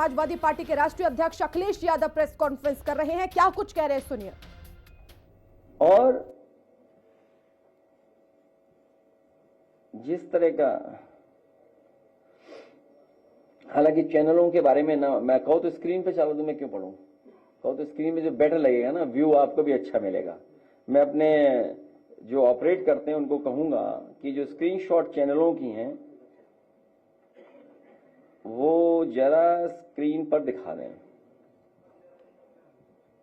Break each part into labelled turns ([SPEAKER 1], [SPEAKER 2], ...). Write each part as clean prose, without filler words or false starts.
[SPEAKER 1] Samajwadi party के राष्ट्रीय अध्यक्ष अखिलेश यादव प्रेस कॉन्फ्रेंस कर रहे हैं। क्या कुछ कह रहे हैं, सुनिए।
[SPEAKER 2] और जिस तरह का, हालांकि चैनलों के बारे में ना मैं कहूँ तो स्क्रीन पे चला दूं, मैं क्यों पढ़ूं, कहूँ तो स्क्रीन पे जो बेटर लगेगा ना, व्यू आपको भी अच्छा मिलेगा। मैं अपने जो ऑपरेट करते हैं उनको कहूंगा कि जो स्क्रीनशॉट चैनलों की हैं वो जरा स्क्रीन पर दिखा दें,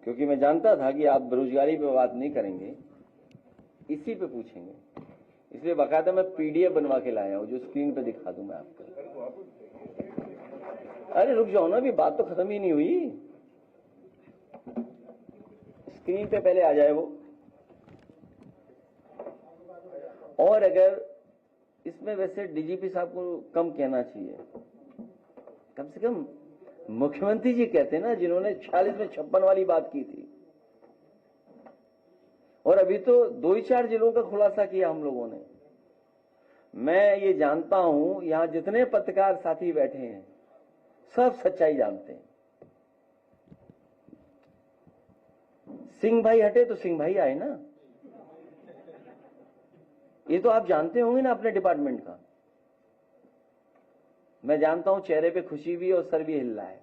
[SPEAKER 2] क्योंकि मैं जानता था कि आप बेरोजगारी पे बात नहीं करेंगे, इसी पे पूछेंगे, इसलिए बाकायदा मैं पीडीएफ बनवा के लाया हूं जो स्क्रीन पे दिखा दूं मैं आपको। अरे रुक जाओ ना, अभी बात तो खत्म ही नहीं हुई, स्क्रीन पे पहले आ जाए वो। और अगर इसमें वैसे डीजीपी साहब को कम कहना चाहिए, कम से कम मुख्यमंत्री जी कहते हैं ना, जिन्होंने 46 में 56 वाली बात की थी, और अभी तो 2 ही 4 जिलों का खुलासा किया हम लोगों ने। मैं ये जानता हूं यहां जितने पत्रकार साथी बैठे हैं सब सच्चाई जानते हैं। सिंह भाई हटे तो सिंह भाई आए ना, ये तो आप जानते होंगे ना अपने डिपार्टमेंट का। मैं जानता हूं चेहरे पे खुशी भी और सर भी हिल रहा है,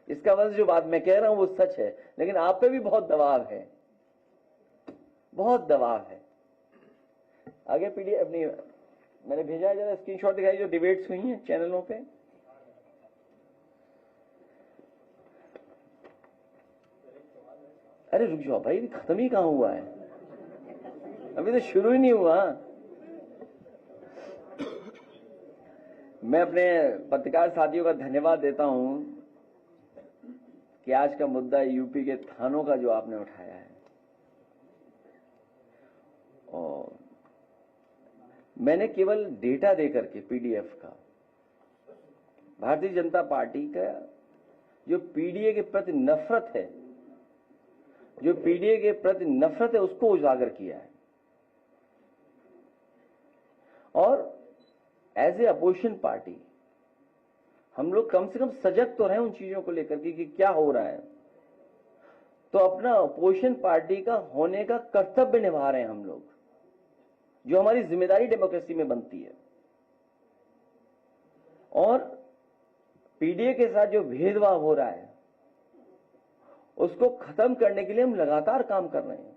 [SPEAKER 2] इसका मतलब जो बात मैं कह रहा हूं वो सच है, लेकिन आप पे भी बहुत दबाव है, बहुत दबाव है। आगे पीडीएफ अपनी मैंने भेजा है, जरा स्क्रीनशॉट दिखाई जो डिबेट्स हुई हैं चैनलों पे। अरे रुक जाओ भाई, खत्म ही कहां हुआ है, अभी तो शुरू ही नहीं हुआ। मैं अपने पत्रकार साथियों का धन्यवाद देता हूं कि आज का मुद्दा यूपी के थानों का जो आपने उठाया है, और मैंने केवल डेटा देकर के पीडीएफ का भारतीय जनता पार्टी का जो पीडीए के प्रति नफरत है, जो पीडीए के प्रति नफरत है उसको उजागर किया है। और एज ए अपोजिशन पार्टी हम लोग कम से कम सजग तो रहे उन चीजों को लेकर के कि क्या हो रहा है, तो अपना अपोजिशन पार्टी का होने का कर्तव्य निभा रहे हैं हम लोग, जो हमारी जिम्मेदारी डेमोक्रेसी में बनती है। और पीडीए के साथ जो भेदभाव हो रहा है उसको खत्म करने के लिए हम लगातार काम कर रहे हैं।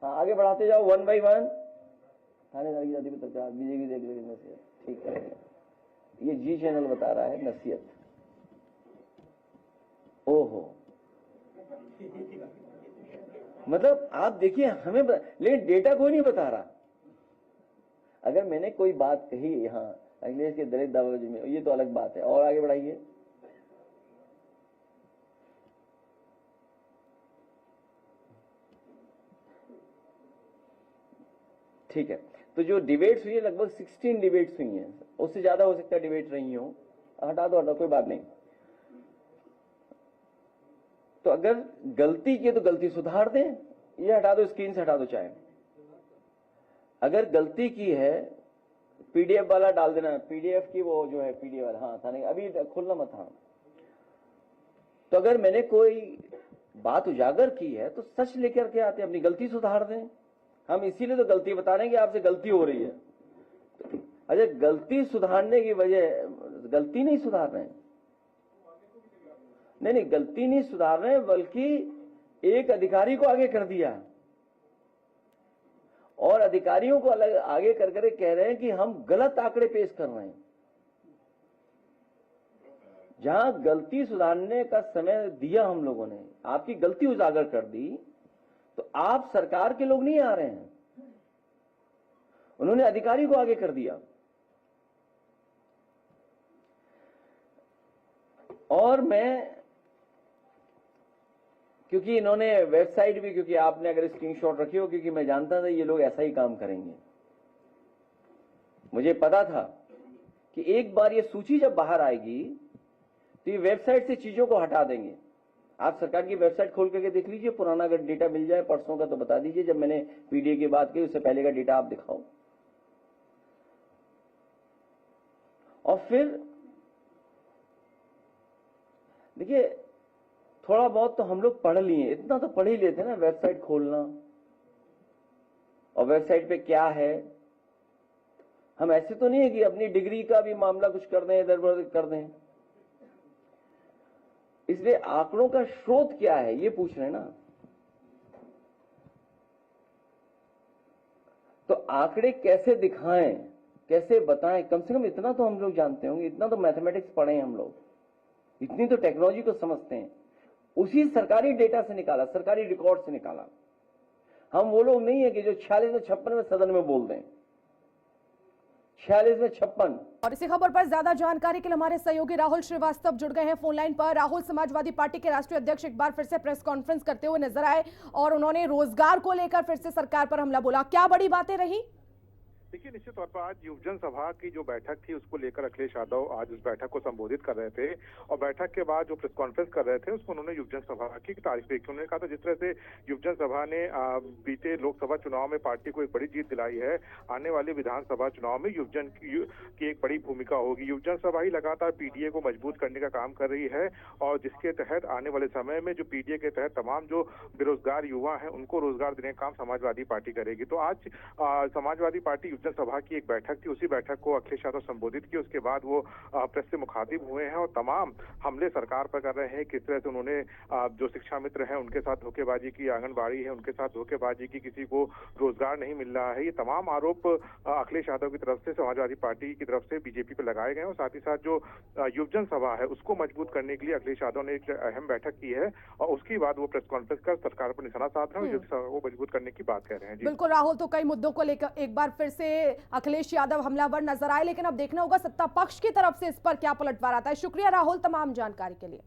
[SPEAKER 2] हाँ, आगे बढ़ाते जाओ, 1 बाय 1। थानेदार की जाति पत्रकार बीजेपी देख लेगी नसीहत, ठीक है, ये जी चैनल बता रहा है नसीहत। ओहो, मतलब आप देखिए हमें लेकिन डेटा कोई नहीं बता रहा। अगर मैंने कोई बात कही यहां अखिलेश के दलित दावाजी में, ये तो अलग बात है। और आगे बढ़ाइए। ठीक है, तो जो डिबेट्स हुई है लगभग 16 डिबेट्स हुई हैं, उससे ज्यादा हो सकता है डिबेट रही हो। हटा दो कोई बात नहीं। तो अगर गलती की तो गलती सुधार दें, ये हटा दो, स्क्रीन से हटा दो चाहे। अगर गलती की है पीडीएफ वाला डाल देना, पीडीएफ की वो जो है पीडीएफ वाला, हाँ था नहीं अभी खुलना मत। हाँ, तो अगर मैंने कोई बात उजागर की है तो सच लेकर के आते, अपनी गलती सुधार दें। हम इसीलिए तो गलती बता रहे हैं कि आपसे गलती हो रही है। अच्छा, गलती सुधारने की वजह, गलती नहीं सुधार रहे हैं, नहीं गलती नहीं सुधार रहे हैं, बल्कि एक अधिकारी को आगे कर दिया और अधिकारियों को अलग आगे कर कर कह रहे हैं कि हम गलत आंकड़े पेश कर रहे हैं। जहां गलती सुधारने का समय दिया हम लोगों ने, आपकी गलती उजागर कर दी, तो आप सरकार के लोग नहीं आ रहे हैं, उन्होंने अधिकारी को आगे कर दिया। और मैं, क्योंकि इन्होंने वेबसाइट भी, क्योंकि आपने अगर स्क्रीनशॉट रखी हो, क्योंकि मैं जानता था ये लोग ऐसा ही काम करेंगे, मुझे पता था कि एक बार ये सूची जब बाहर आएगी तो ये वेबसाइट से चीजों को हटा देंगे। आप सरकार की वेबसाइट खोल करके देख लीजिए, पुराना अगर डेटा मिल जाए परसों का तो बता दीजिए, जब मैंने पीडीए की बात की उससे पहले का डेटा आप दिखाओ। और फिर देखिए, थोड़ा बहुत तो हम लोग पढ़ लिए, इतना तो पढ़ ही लेते हैं ना, वेबसाइट खोलना और वेबसाइट पे क्या है। हम ऐसे तो नहीं है कि अपनी डिग्री का भी मामला कुछ कर दें, इधर उधर कर दें। इसलिए आंकड़ों का स्रोत क्या है ये पूछ रहे हैं ना। तो आंकड़े कैसे दिखाएं, कैसे बताएं, कम से कम इतना तो हम लोग जानते होंगे, इतना तो मैथमेटिक्स पढ़े हैं हम लोग, इतनी तो टेक्नोलॉजी को समझते हैं। उसी सरकारी डेटा से निकाला, सरकारी रिकॉर्ड से निकाला। हम वो लोग नहीं है कि जो 46 में 56 में सदन में बोल दें, 46 में 56।
[SPEAKER 1] और इसी खबर पर ज्यादा जानकारी के लिए हमारे सहयोगी राहुल श्रीवास्तव जुड़ गए हैं फोन लाइन पर। राहुल, समाजवादी पार्टी के राष्ट्रीय अध्यक्ष एक बार फिर से प्रेस कॉन्फ्रेंस करते हुए नजर आए और उन्होंने रोजगार को लेकर फिर से सरकार पर हमला बोला, क्या बड़ी बातें रही?
[SPEAKER 3] देखिए, निश्चित तौर पर आज युवजन सभा की जो बैठक थी उसको लेकर अखिलेश यादव आज उस बैठक को संबोधित कर रहे थे और बैठक के बाद जो प्रेस कॉन्फ्रेंस कर रहे थे उसको उन्होंने युवजन सभा की तारीफ की। उन्होंने कहा था जिस तरह से युवजन सभा ने बीते लोकसभा चुनाव में पार्टी को एक बड़ी जीत दिलाई है, आने वाले विधानसभा चुनाव में युवजन की एक बड़ी भूमिका होगी। युवजन सभा ही लगातार पीडीए को मजबूत करने का काम कर रही है और जिसके तहत आने वाले समय में जो पीडीए के तहत तमाम जो बेरोजगार युवा है उनको रोजगार देने का काम समाजवादी पार्टी करेगी। तो आज समाजवादी पार्टी युवजन सभा की एक बैठक थी, उसी बैठक को अखिलेश यादव संबोधित की। उसके बाद वो प्रेस से मुखातिब हुए हैं और तमाम हमले सरकार पर कर रहे हैं। किस तरह से उन्होंने जो शिक्षा मित्र हैं उनके साथ धोखेबाजी की, आंगनबाड़ी है उनके साथ धोखेबाजी की, किसी को रोजगार नहीं मिल रहा है, ये तमाम आरोप अखिलेश यादव की तरफ से समाजवादी पार्टी की तरफ से बीजेपी पर लगाए गए और साथ ही साथ जो युवजन सभा है उसको मजबूत करने के लिए अखिलेश यादव ने एक अहम बैठक की है और उसके बाद वो प्रेस कॉन्फ्रेंस कर सरकार पर निशाना साध रहे हैं और युवजन सभा को मजबूत करने की बात कह रहे हैं।
[SPEAKER 1] बिल्कुल राहुल, तो कई मुद्दों को लेकर एक बार फिर से अखिलेश यादव हमलावर नजर आए, लेकिन अब देखना होगा सत्ता पक्ष की तरफ से इस पर क्या पलटवार आता है। शुक्रिया राहुल तमाम जानकारी के लिए।